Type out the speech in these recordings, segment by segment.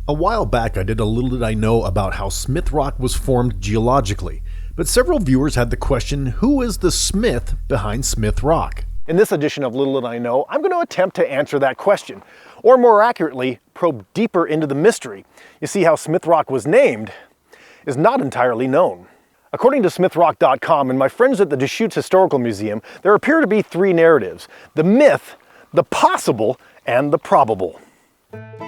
A while back I did a Little Did I Know about how Smith Rock was formed geologically, but several viewers had the question, who is the Smith behind Smith Rock? In this edition of Little Did I Know, I'm going to attempt to answer that question, or more accurately, probe deeper into the mystery. You see, how Smith Rock was named is not entirely known. According to smithrock.com and my friends at the Deschutes Historical Museum, there appear to be three narratives: the myth, the possible, and the probable.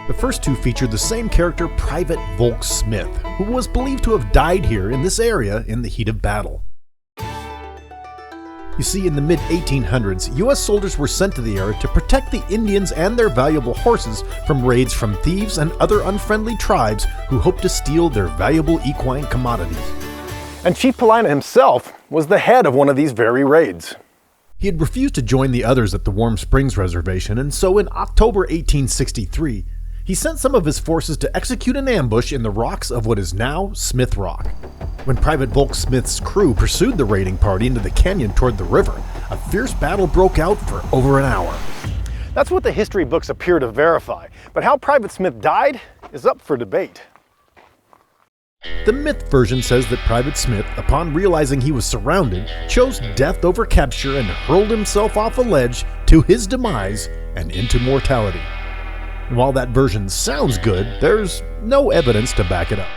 The first two featured the same character, Private Volk Smith, who was believed to have died here in this area in the heat of battle. You see, in the mid-1800s, U.S. soldiers were sent to the area to protect the Indians and their valuable horses from raids from thieves and other unfriendly tribes who hoped to steal their valuable equine commodities. And Chief Paulina himself was the head of one of these very raids. He had refused to join the others at the Warm Springs Reservation, and so in October 1863, he sent some of his forces to execute an ambush in the rocks of what is now Smith Rock. When Private Volk Smith's crew pursued the raiding party into the canyon toward the river, a fierce battle broke out for over an hour. That's what the history books appear to verify, but how Private Smith died is up for debate. The myth version says that Private Smith, upon realizing he was surrounded, chose death over capture and hurled himself off a ledge to his demise and into mortality. And while that version sounds good, there's no evidence to back it up.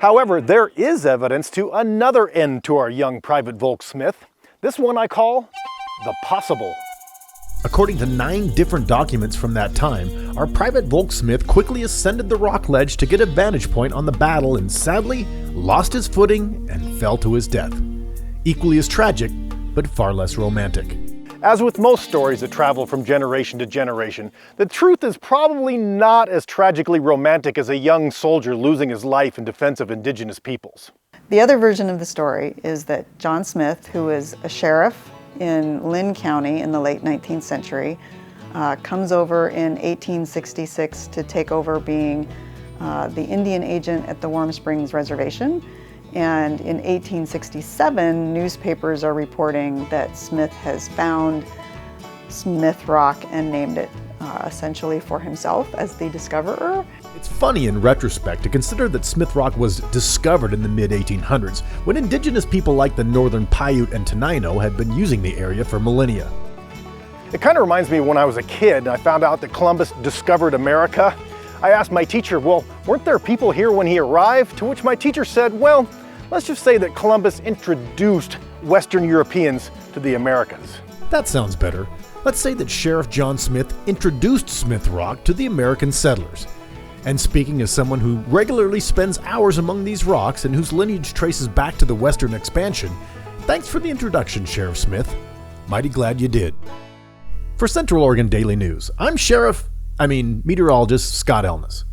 However, there is evidence to another end to our young Private Volk Smith. This one I call the possible. According to 9 different documents from that time, our Private Volk Smith quickly ascended the rock ledge to get a vantage point on the battle and sadly lost his footing and fell to his death. Equally as tragic, but far less romantic. As with most stories that travel from generation to generation, the truth is probably not as tragically romantic as a young soldier losing his life in defense of indigenous peoples. The other version of the story is that John Smith, who was a sheriff in Lynn County in the late 19th century, comes over in 1866 to take over being the Indian agent at the Warm Springs Reservation. And in 1867, newspapers are reporting that Smith has found Smith Rock and named it essentially for himself as the discoverer. It's funny in retrospect to consider that Smith Rock was discovered in the mid-1800s, when indigenous people like the Northern Paiute and Tenino had been using the area for millennia. It kind of reminds me of when I was a kid and I found out that Columbus discovered America. I asked my teacher, well, weren't there people here when he arrived? To which my teacher said, well, let's just say that Columbus introduced Western Europeans to the Americas. That sounds better. Let's say that Sheriff John Smith introduced Smith Rock to the American settlers. And speaking as someone who regularly spends hours among these rocks and whose lineage traces back to the Western expansion, thanks for the introduction, Sheriff Smith. Mighty glad you did. For Central Oregon Daily News, I'm meteorologist Scott Elness.